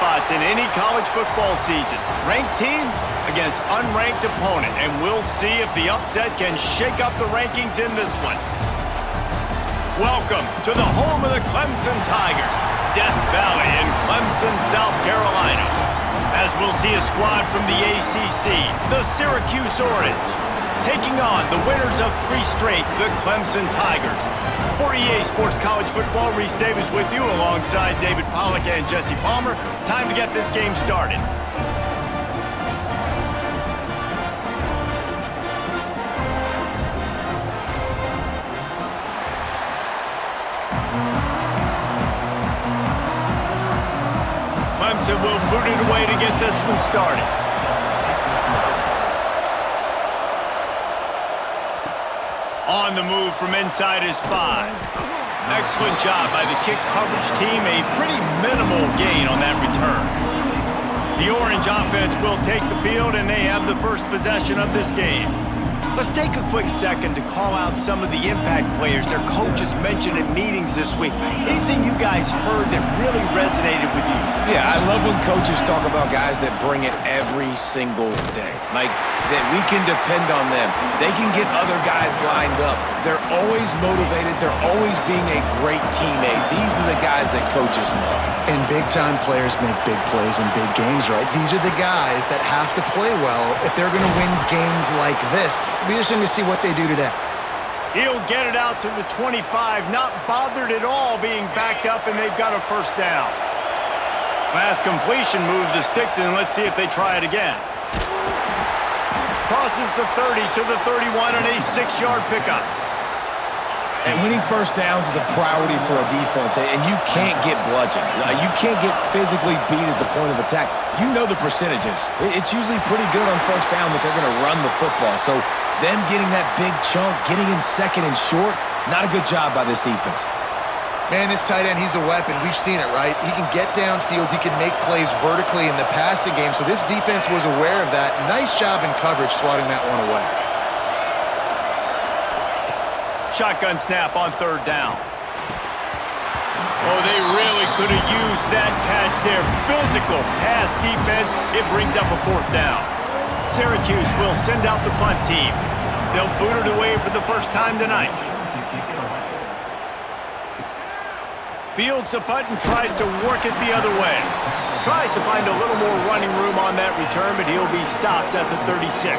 spots in any college football season. Ranked team against unranked opponent, and we'll see if the upset can shake up the rankings in this one. Welcome to the home of the Clemson Tigers, Death Valley in Clemson, South Carolina. As we'll see a squad from the ACC, the Syracuse Orange, taking on the winners of 3 straight, the Clemson Tigers. For EA Sports College Football, Reese Davis with you alongside David Pollack and Jesse Palmer. Time to get this game started. Clemson will boot it away to get this one started. On the move from inside is 5. Excellent job by the kick coverage team. A pretty minimal gain on that return. The Orange offense will take the field, and they have the first possession of this game. Let's take a quick second to call out some of the impact players their coaches mentioned in meetings this week. Anything you guys heard that really resonated with you? Yeah, I love when coaches talk about guys that bring it every single day. Like, that we can depend on them. They can get other guys lined up. They're always motivated. They're always being a great teammate. These are the guys that coaches love. And big-time players make big plays in big games, right? These are the guys that have to play well if they're going to win games like this. It'll be interesting to see what they do today. He'll get it out to the 25, not bothered at all being backed up, and they've got a first down. Pass completion, move the sticks, and let's see if they try it again. Crosses the 30 to the 31 and a 6-yard pickup. And winning first downs is a priority for a defense, and you can't get bludgeoned. You can't get physically beat at the point of attack. You know the percentages. It's usually pretty good on first down that they're going to run the football. So them getting that big chunk, getting in second and short, not a good job by this defense. Man, this tight end, he's a weapon. We've seen it, right? He can get downfield. He can make plays vertically in the passing game. So this defense was aware of that. Nice job in coverage swatting that one away. Shotgun snap on 3rd down. Oh, they really could have used that catch there. Physical pass defense. It brings up a 4th down. Syracuse will send out the punt team. They'll boot it away for the first time tonight. Fields the punt and tries to work it the other way. Tries to find a little more running room on that return, but he'll be stopped at the 36.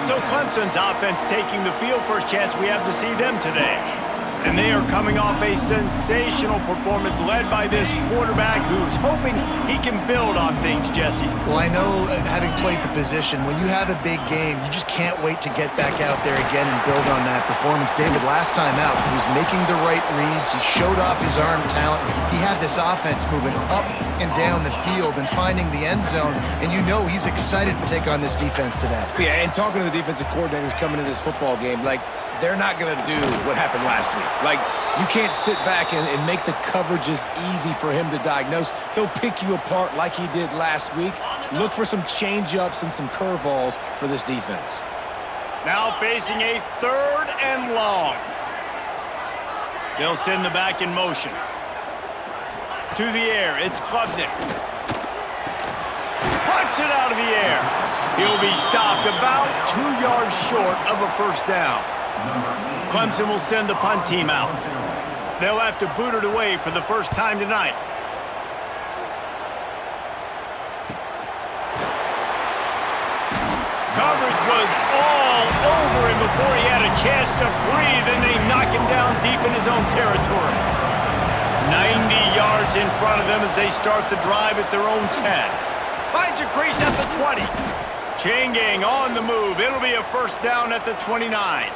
So Clemson's offense taking the field. First chance we have to see them today. And they are coming off a sensational performance led by this quarterback who's hoping he can build on things, Jesse. Well, I know, having played the position, when you have a big game, you just can't wait to get back out there again and build on that performance. David, last time out, he was making the right reads. He showed off his arm talent. He had this offense moving up and down the field and finding the end zone, and you know he's excited to take on this defense today. Yeah, and talking to the defensive coordinators coming into this football game, like, they're not going to do what happened last week. Like, you can't sit back and make the coverages easy for him to diagnose. He'll pick you apart like he did last week. Look for some change-ups and some curveballs for this defense. Now facing a 3rd and long. They'll send the back in motion. To the air, it's Klubnik. Punts it out of the air. He'll be stopped about 2 yards short of a first down. Clemson will send the punt team out. They'll have to boot it away for the first time tonight. Coverage was all over him before he had a chance to breathe, and they knock him down deep in his own territory. 90 yards in front of them as they start the drive at their own 10. Finds a crease at the 20. Chain gang on the move. It'll be a first down at the 29.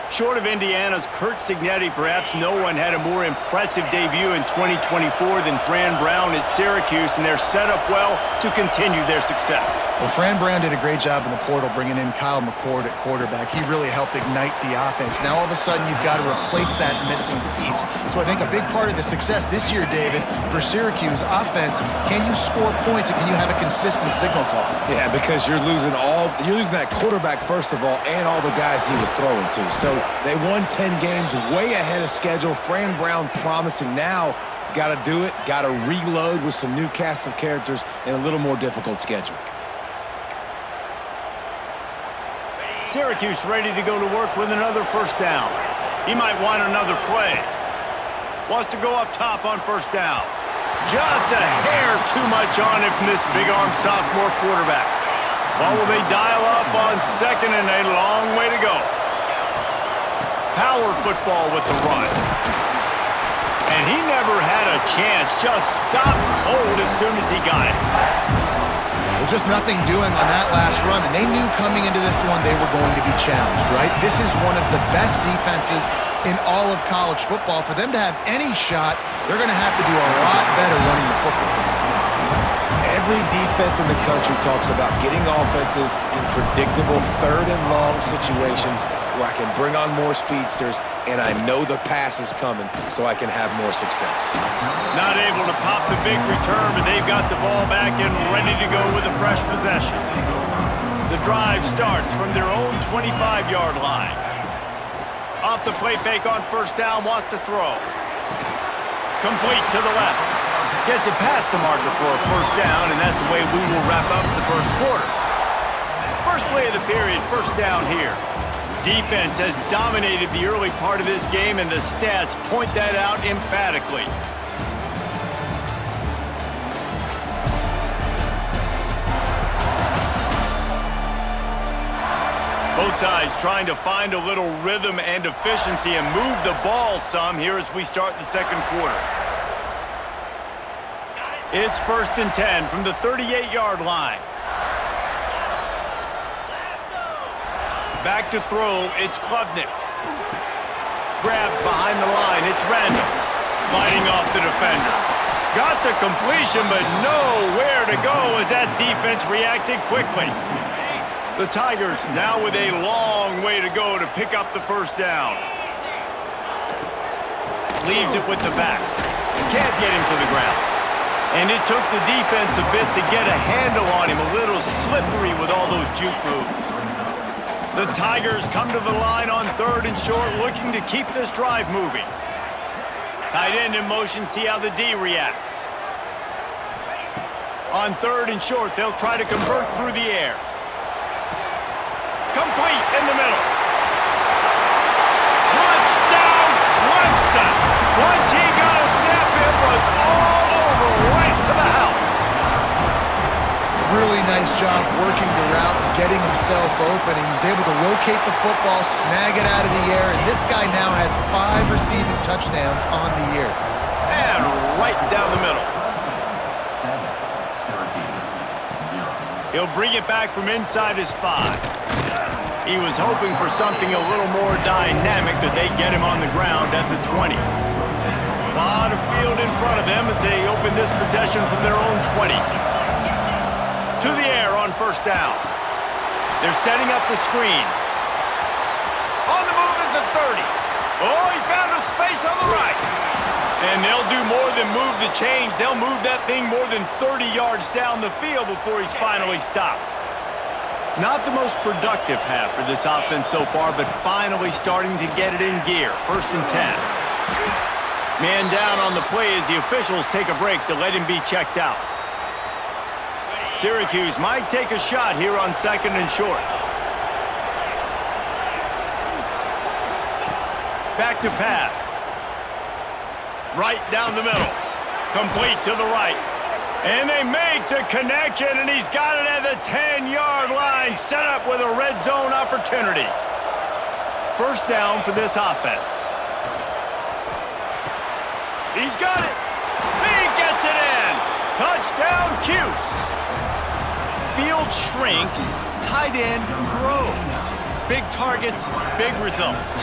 Short of Indiana's Curt Cignetti, perhaps no one had a more impressive debut in 2024 than Fran Brown at Syracuse, and they're set up well to continue their success. Well, Fran Brown did a great job in the portal bringing in Kyle McCord at quarterback. He really helped ignite the offense. Now all of a sudden you've got to replace that missing piece. So I think a big part of the success this year, David, for Syracuse offense, can you score points and can you have a consistent signal call? Yeah, because you're losing that quarterback first of all and all the guys he was throwing to. So they won 10 games way ahead of schedule. Fran Brown promising now. Got to do it, got to reload with some new cast of characters and a little more difficult schedule. Syracuse ready to go to work with another first down. He might want another play. Wants to go up top on first down. Just a hair too much on it from this big-armed sophomore quarterback. Well, will they dial up on second and a long way to go? Power football with the run. And he never had a chance. Just stopped cold as soon as he got it. Well, just nothing doing on that last run, and they knew coming into this one they were going to be challenged, right? This is one of the best defenses in all of college football. For them to have any shot, they're going to have to do a lot better running the football. Every defense in the country talks about getting offenses in predictable third and long situations where I can bring on more speedsters and I know the pass is coming so I can have more success. Not able to pop the big return, but they've got the ball back and ready to go with a fresh possession. The drive starts from their own 25-yard line. Off the play fake on first down, wants to throw. Complete to the left. Gets it past the marker for a first down, and that's the way we will wrap up the first quarter. First play of the period, first down here. Defense has dominated the early part of this game, and the stats point that out emphatically. Both sides trying to find a little rhythm and efficiency and move the ball some here as we start the second quarter. It's 1st and 10 from the 38-yard line. Back to throw, it's Klubnik. Grabbed behind the line, it's Randall. Fighting off the defender. Got the completion, but nowhere to go as that defense reacted quickly. The Tigers now with a long way to go to pick up the first down. Leaves it with the back. Can't get him to the ground. And it took the defense a bit to get a handle on him. A little slippery with all those juke moves. The Tigers come to the line on 3rd and short, looking to keep this drive moving. Tight end in motion, see how the D reacts. On 3rd and short, they'll try to convert through the air. Complete in the middle. Touchdown, Clemson! Once he got a snap, it was all over, right to the house. Really nice job working the route, getting himself open, and he was able to locate the football, snag it out of the air, and this guy now has 5 receiving touchdowns on the year. And right down the middle. He'll bring it back from inside his 5. He was hoping for something a little more dynamic, but they get him on the ground at the 20. A lot of field in front of them as they open this possession from their own 20. To the air on first down. They're setting up the screen. On the move at the 30. Oh, he found a space on the right. And they'll do more than move the chains. They'll move that thing more than 30 yards down the field before he's finally stopped. Not the most productive half for this offense so far, but finally starting to get it in gear. 1st and 10. Man down on the play as the officials take a break to let him be checked out. Syracuse might take a shot here on 2nd and short. Back to pass. Right down the middle. Complete to the right. And they make the connection, and he's got it at the 10-yard line, set up with a red zone opportunity. First down for this offense. He's got it. He gets it in. Touchdown, Cuse. Field shrinks, tight end grows. Big targets, big results.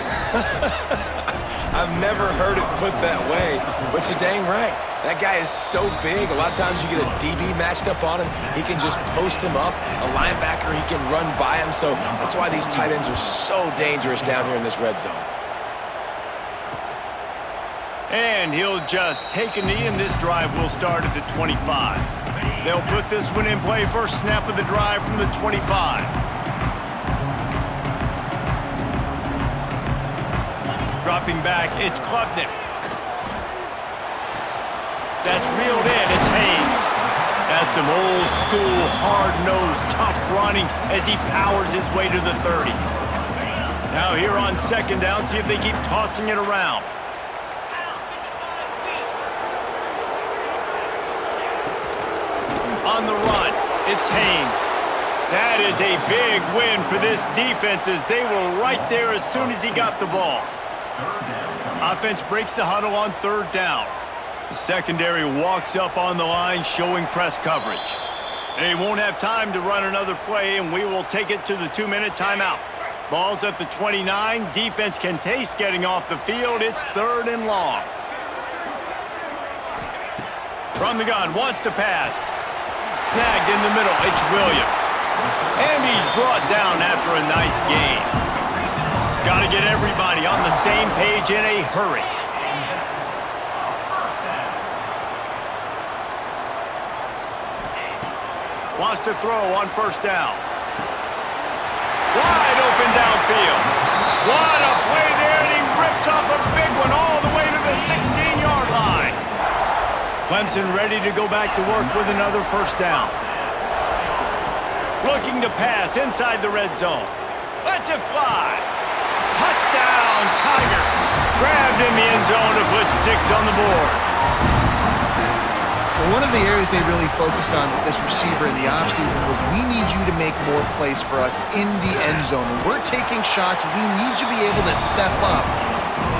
I've never heard it put that way, but you're dang right. That guy is so big, a lot of times you get a DB matched up on him. He can just post him up. A linebacker, he can run by him. So that's why these tight ends are so dangerous down here in this red zone. And he'll just take a knee, and this drive will start at the 25. They'll put this one in play. First snap of the drive from the 25. Dropping back, it's Klubnik. That's reeled in. It's Haynes. That's some old-school, hard-nosed, tough running as he powers his way to the 30. Now here on second down, see if they keep tossing it around. On the run, it's Haynes. That is a big win for this defense as they were right there as soon as he got the ball. Offense breaks the huddle on third down. The secondary walks up on the line showing press coverage. They won't have time to run another play, and we will take it to the 2-minute timeout. Ball's at the 29. Defense can taste getting off the field. It's third and long. From the gun, wants to pass. Snagged in the middle, it's Williams. And he's brought down after a nice gain. Got to get everybody on the same page in a hurry. Wants to throw on first down. Wide open downfield. What a play there, and he rips off a big one all the way to the 16-yard line. Clemson ready to go back to work with another first down. Looking to pass inside the red zone. Lets it fly. Touchdown, Tigers. Grabbed in the end zone to put 6 on the board. Well, one of the areas they really focused on with this receiver in the offseason was we need you to make more plays for us in the end zone. When we're taking shots, we need you to be able to step up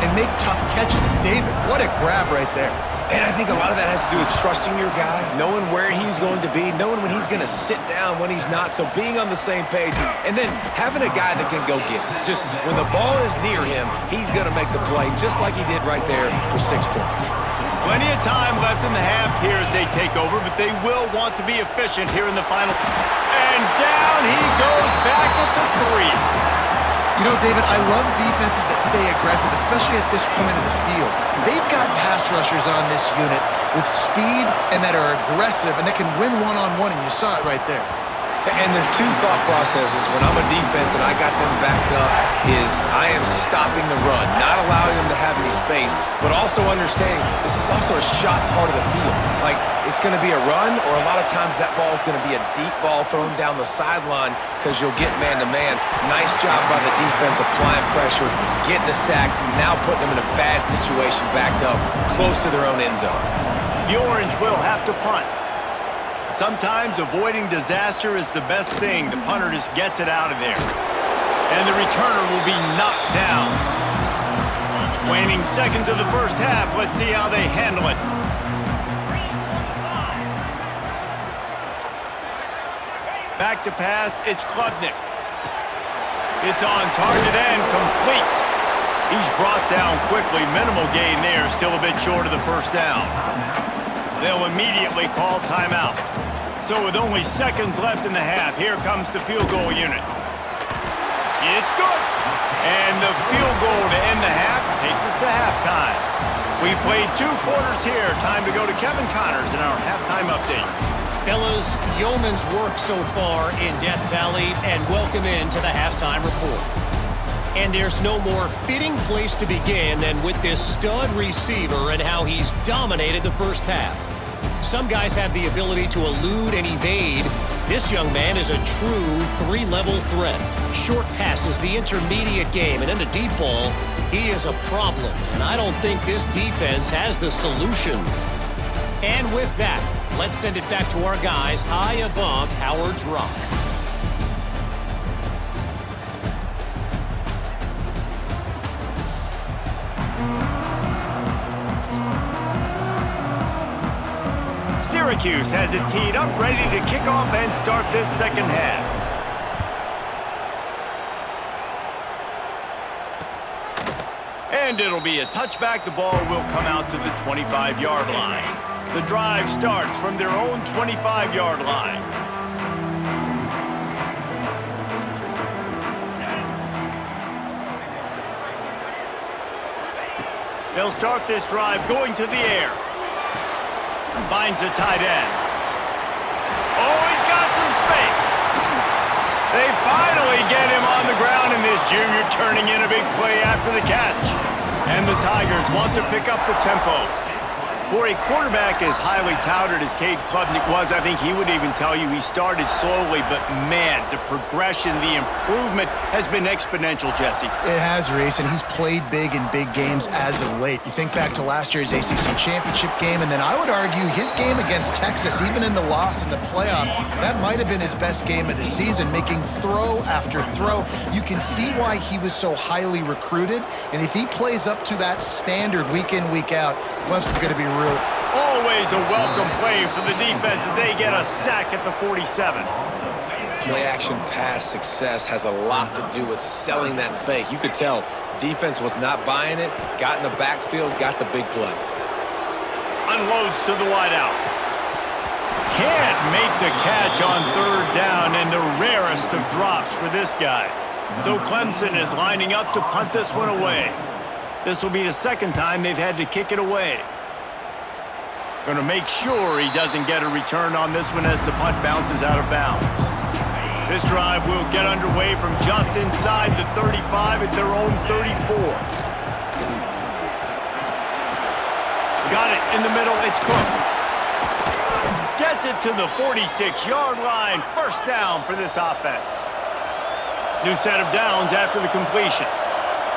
and make tough catches. And David, what a grab right there. And I think a lot of that has to do with trusting your guy, knowing where he's going to be, knowing when he's going to sit down, when he's not. So being on the same page, and then having a guy that can go get it. Just when the ball is near him, he's going to make the play, just like he did right there for 6 points. Plenty of time left in the half here as they take over, but they will want to be efficient here in the final. And down he goes back at the 3. You know, David, I love defenses that stay aggressive, especially at this point of the field. They've got pass rushers on this unit with speed and that are aggressive and that can win one-on-one, and you saw it right there. And there's 2 thought processes when I'm a defense and I got them backed up is I am stopping the run, not allowing them to have any space, but also understanding this is also a shot part of the field. Like, it's going to be a run, or a lot of times that ball is going to be a deep ball thrown down the sideline because you'll get man-to-man. Nice job by the defense applying pressure, getting the sack, now putting them in a bad situation backed up close to their own end zone. The Orange will have to punt. Sometimes avoiding disaster is the best thing. The punter just gets it out of there. And the returner will be knocked down. Waning seconds of the first half. Let's see how they handle it. Back to pass. It's Klubnik. It's on target and complete. He's brought down quickly. Minimal gain there. Still a bit short of the first down. They'll immediately call timeout. So with only seconds left in the half, here comes the field goal unit. It's good. And the field goal to end the half takes us to halftime. We've played 2 quarters here. Time to go to Kevin Connors in our halftime update. Fellas, yeoman's work so far in Death Valley, and welcome into the halftime report. And there's no more fitting place to begin than with this stud receiver and how he's dominated the first half. Some guys have the ability to elude and evade. This young man is a true 3-level threat. Short passes, the intermediate game, and in the deep ball, he is a problem. And I don't think this defense has the solution. And with that, let's send it back to our guys high above Howard's Rock. Syracuse has it teed up, ready to kick off and start this second half. And it'll be a touchback. The ball will come out to the 25-yard line. The drive starts from their own 25-yard line. They'll start this drive going to the air. Finds a tight end. Oh, he's got some space. They finally get him on the ground, and this junior turning in a big play after the catch. And the Tigers want to pick up the tempo. For a quarterback as highly touted as Cade Klubnik was, I think he would even tell you he started slowly, but man, the progression, the improvement has been exponential, Jesse. It has, Reese, and he's played big in big games as of late. You think back to last year's ACC championship game, and then I would argue his game against Texas, even in the loss in the playoff, that might have been his best game of the season, making throw after throw. You can see why he was so highly recruited, and if he plays up to that standard week in, week out, Clemson's going to be real. Always a welcome play for the defense as they get a sack at the 47. Play-action pass success has a lot to do with selling that fake. You could tell defense was not buying it, got in the backfield, got the big play. Unloads to the wideout. Can't make the catch on third down, and the rarest of drops for this guy. So Clemson is lining up to punt this one away. This will be the second time they've had to kick it away. Going to make sure he doesn't get a return on this one as the punt bounces out of bounds. This drive will get underway from just inside the 35 at their own 34. Got it in the middle. It's Cook. Gets it to the 46-yard line. First down for this offense. New set of downs after the completion.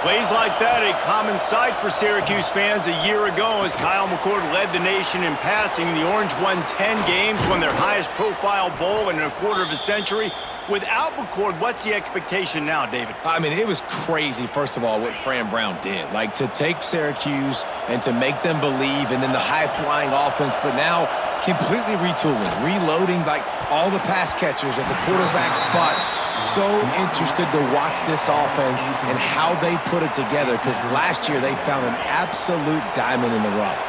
Plays like that, a common sight for Syracuse fans a year ago as Kyle McCord led the nation in passing. The Orange won 10 games, won their highest profile bowl in a quarter of a century. Without McCord, what's the expectation now, David? I mean, it was crazy, first of all, what Fran Brown did. Like, to take Syracuse and to make them believe, and then the high-flying offense, but now completely retooling, reloading, like all the pass catchers at the quarterback spot. So interested to watch this offense and how they put it together, because last year they found an absolute diamond in the rough.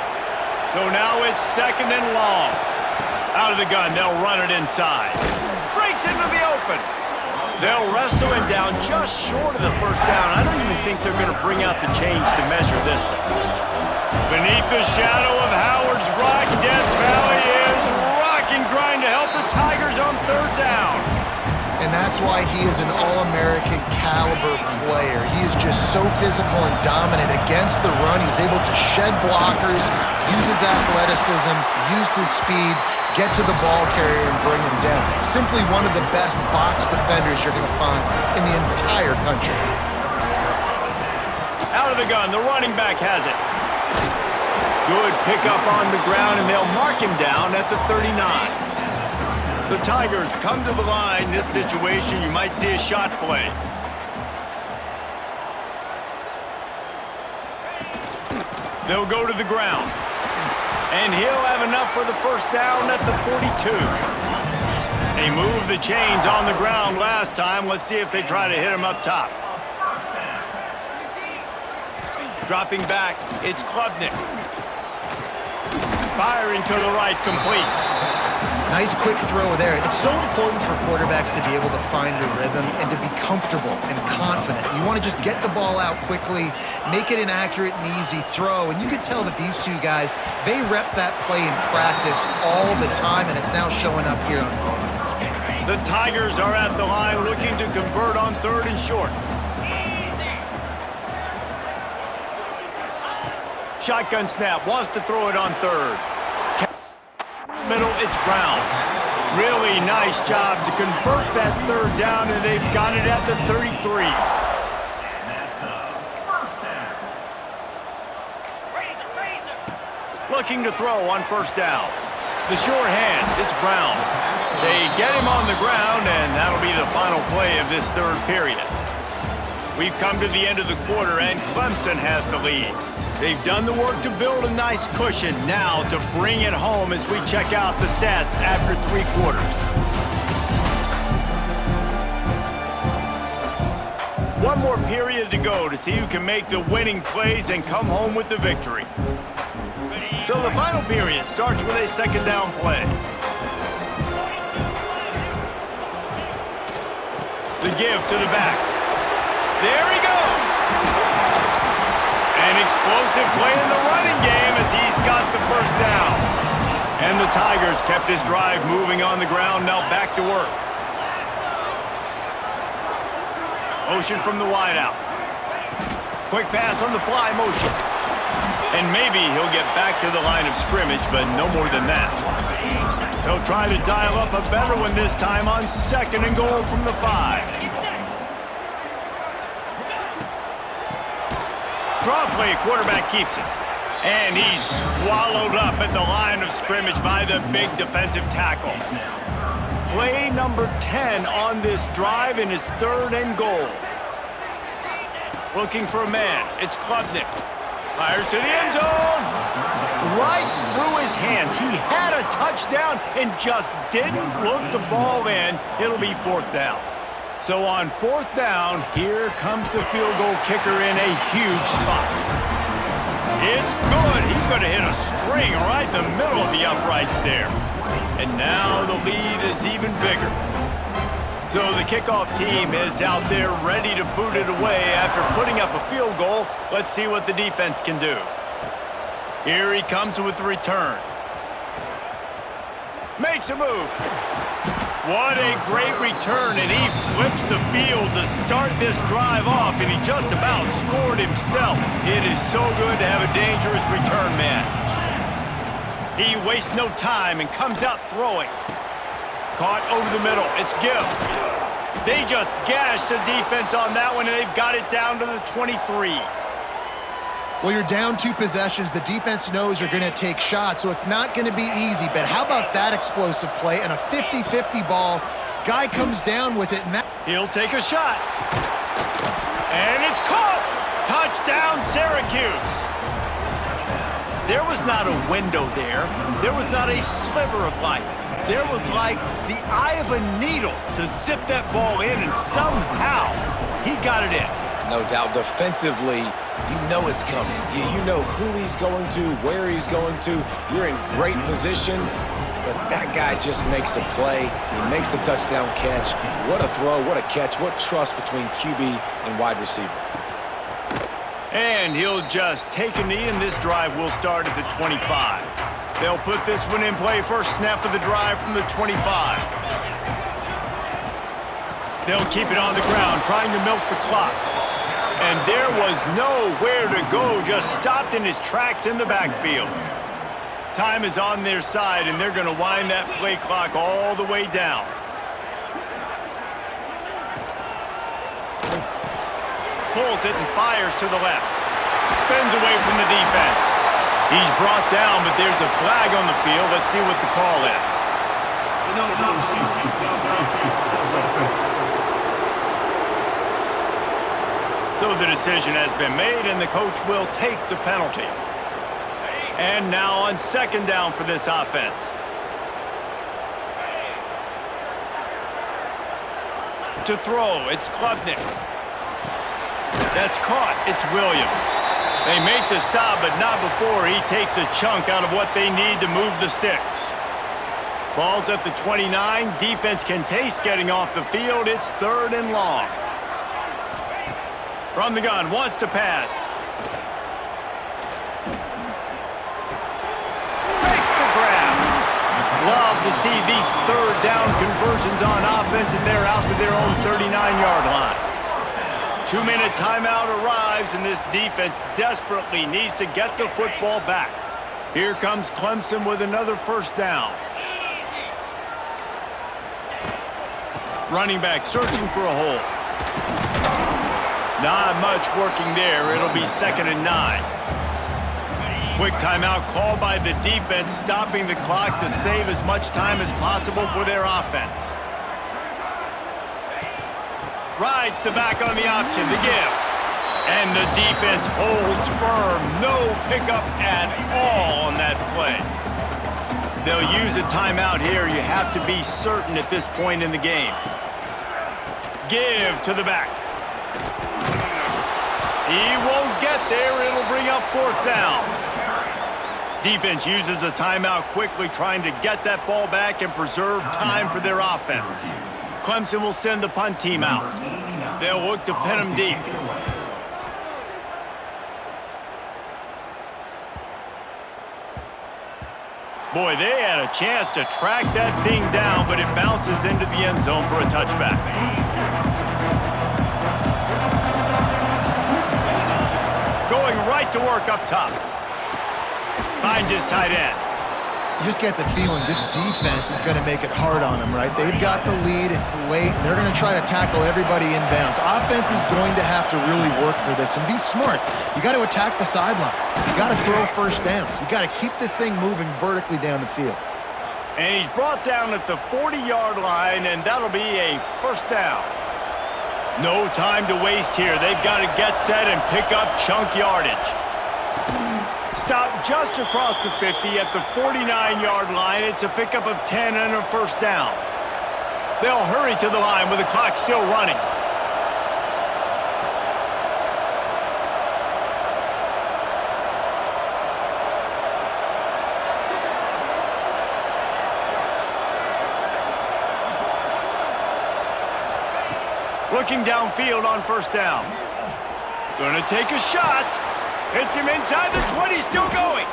So now it's second and long. Out of the gun, they'll run it inside. Breaks into the open. They'll wrestle him down just short of the first down. I don't even think they're going to bring out the chains to measure this one. Beneath the shadow of Howard's Rock, Death Valley is rocking, trying to help the Tigers on third down. And that's why he is an All-American caliber player. He is just so physical and dominant against the run. He's able to shed blockers, use his athleticism, use his speed, get to the ball carrier and bring him down. Simply one of the best box defenders you're going to find in the entire country. Out of the gun, the running back has it. Good pickup on the ground, and they'll mark him down at the 39. The Tigers come to the line. This situation, you might see a shot play. They'll go to the ground. And he'll have enough for the first down at the 42. They moved the chains on the ground last time. Let's see if they try to hit him up top. Dropping back, it's Klubnik. Firing to the right, complete. Nice quick throw there. It's so important for quarterbacks to be able to find a rhythm and to be comfortable and confident. You want to just get the ball out quickly, make it an accurate and easy throw. And you can tell that these two guys, they rep that play in practice all the time, and it's now showing up here on home. The Tigers are at the line looking to convert on third and short. Shotgun snap, wants to throw it on third. Middle, it's Brown. Really nice job to convert that third down, and they've got it at the 33. Looking to throw on first down. The sure hands, it's Brown. They get him on the ground, and that'll be the final play of this third period. We've come to the end of the quarter, and Clemson has the lead. They've done the work to build a nice cushion. Now to bring it home as we check out the stats after 3 quarters. One more period to go to see who can make the winning plays and come home with the victory. So the final period starts with a second down play. The give to the back. There he goes. An explosive play in the running game as he's got the first down. And the Tigers kept this drive moving on the ground, now back to work. Motion from the wideout. Quick pass on the fly motion. And maybe he'll get back to the line of scrimmage, but no more than that. He'll try to dial up a better one this time on 2nd and goal from the 5. Draw play, quarterback keeps it. And he's swallowed up at the line of scrimmage by the big defensive tackle. Play number 10 on this drive, and it's 3rd and goal. Looking for a man. It's Klubnik. Fires to the end zone. Right through his hands. He had a touchdown and just didn't look the ball in. It'll be 4th down. So on 4th down, here comes the field goal kicker in a huge spot. It's good. He could have hit a string right in the middle of the uprights there. And now the lead is even bigger. So the kickoff team is out there ready to boot it away after putting up a field goal. Let's see what the defense can do. Here he comes with the return. Makes a move. What a great return, and he flips the field to start this drive off, and he just about scored himself. It is so good to have a dangerous return man. He wastes no time and comes out throwing. Caught over the middle. It's Gill. They just gashed the defense on that one, and they've got it down to the 23. Well, you're down 2 possessions. The defense knows you're going to take shots, so it's not going to be easy. But how about that explosive play and a 50-50 ball? Guy comes down with it, and that... He'll take a shot. And it's caught! Touchdown, Syracuse! There was not a window there. There was not a sliver of light. There was like the eye of a needle to zip that ball in, and somehow he got it in. No doubt, defensively, you know it's coming. You know who he's going to, where he's going to. You're in great position, but that guy just makes a play. He makes the touchdown catch. What a throw, what a catch, what trust between QB and wide receiver. And he'll just take a knee, and this drive will start at the 25. They'll put this one in play. First snap of the drive from the 25. They'll keep it on the ground, trying to milk the clock. And there was nowhere to go, just stopped in his tracks in the backfield. Time is on their side, and they're going to wind that play clock all the way down. Pulls it and fires to the left. Spins away from the defense. He's brought down, but there's a flag on the field. Let's see what the call is. So the decision has been made, and the coach will take the penalty. And now on 2nd down for this offense. To throw, it's Klubnik. That's caught. It's Williams. They make the stop, but not before he takes a chunk out of what they need to move the sticks. Ball's at the 29. Defense can taste getting off the field. It's 3rd and long. From the gun, wants to pass. Makes the grab. Love to see these 3rd down conversions on offense, and they're out to their own 39-yard line. 2-minute timeout arrives, and this defense desperately needs to get the football back. Here comes Clemson with another 1st down. Running back searching for a hole. Not much working there. It'll be 2nd and 9. Quick timeout called by the defense, stopping the clock to save as much time as possible for their offense. Rides the back on the option, the give. And the defense holds firm. No pickup at all on that play. They'll use a timeout here. You have to be certain at this point in the game. Give to the back. He won't get there. It'll bring up 4th down. Defense uses a timeout quickly, trying to get that ball back and preserve time for their offense. Clemson will send the punt team out. They'll look to pin them deep. Boy, they had a chance to track that thing down, but it bounces into the end zone for a touchback. Going right to work up top. finds his tight end. You just get the feeling this defense is going to make it hard on them, right? They've got the lead, it's late, and they're going to try to tackle everybody inbounds. Offense is going to have to really work for this and be smart. You got to attack the sidelines. You got to throw first downs. You got to keep this thing moving vertically down the field. And he's brought down at the 40-yard line, and that'll be a first down. No time to waste here. They've got to get set and pick up chunk yardage. Stop just across the 50 at the 49-yard line. It's a pickup of 10 and a first down. They'll hurry to the line with the clock still running. Looking downfield on first down. Gonna take a shot. Hits him inside the 20, still going.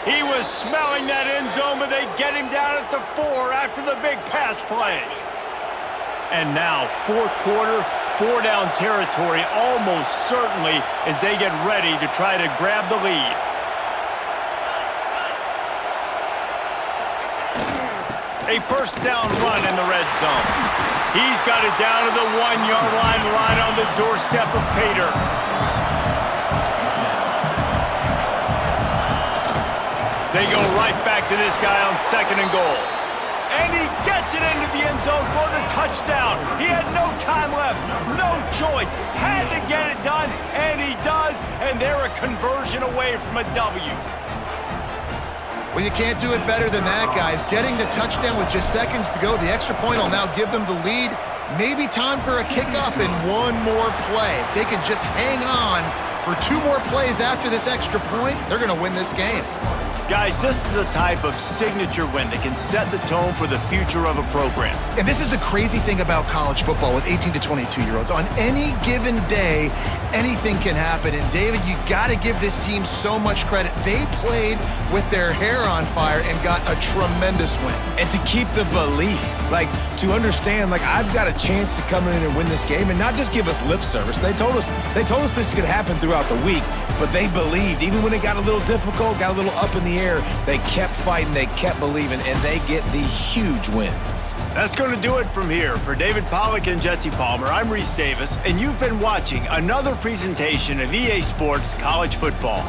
He was smelling that end zone, but they get him down at the 4 after the big pass play. And now, fourth quarter, 4-down territory almost certainly as they get ready to try to grab the lead. A first down run in the red zone. He's got it down to the 1-yard line right on the doorstep of Pater. They go right back to this guy on 2nd and goal. And he gets it into the end zone for the touchdown. He had no time left, no choice. Had to get it done, and he does. And they're a conversion away from a W. Well, you can't do it better than that, guys. Getting the touchdown with just seconds to go. The extra point will now give them the lead. Maybe time for a kickoff and one more play. If they can just hang on for 2 more plays after this extra point, they're going to win this game. Guys, this is a type of signature win that can set the tone for the future of a program. And this is the crazy thing about college football with 18 to 22-year-olds. On any given day, anything can happen. And, David, you got to give this team so much credit. They played with their hair on fire and got a tremendous win. And to keep the belief, to understand, I've got a chance to come in and win this game and not just give us lip service. They told us this could happen throughout the week, but they believed. Even when it got a little difficult, got a little up in the air, they kept fighting, they kept believing, and they get the huge win. That's going to do it from here. For David Pollack and Jesse Palmer, I'm Reese Davis, and you've been watching another presentation of EA Sports College Football.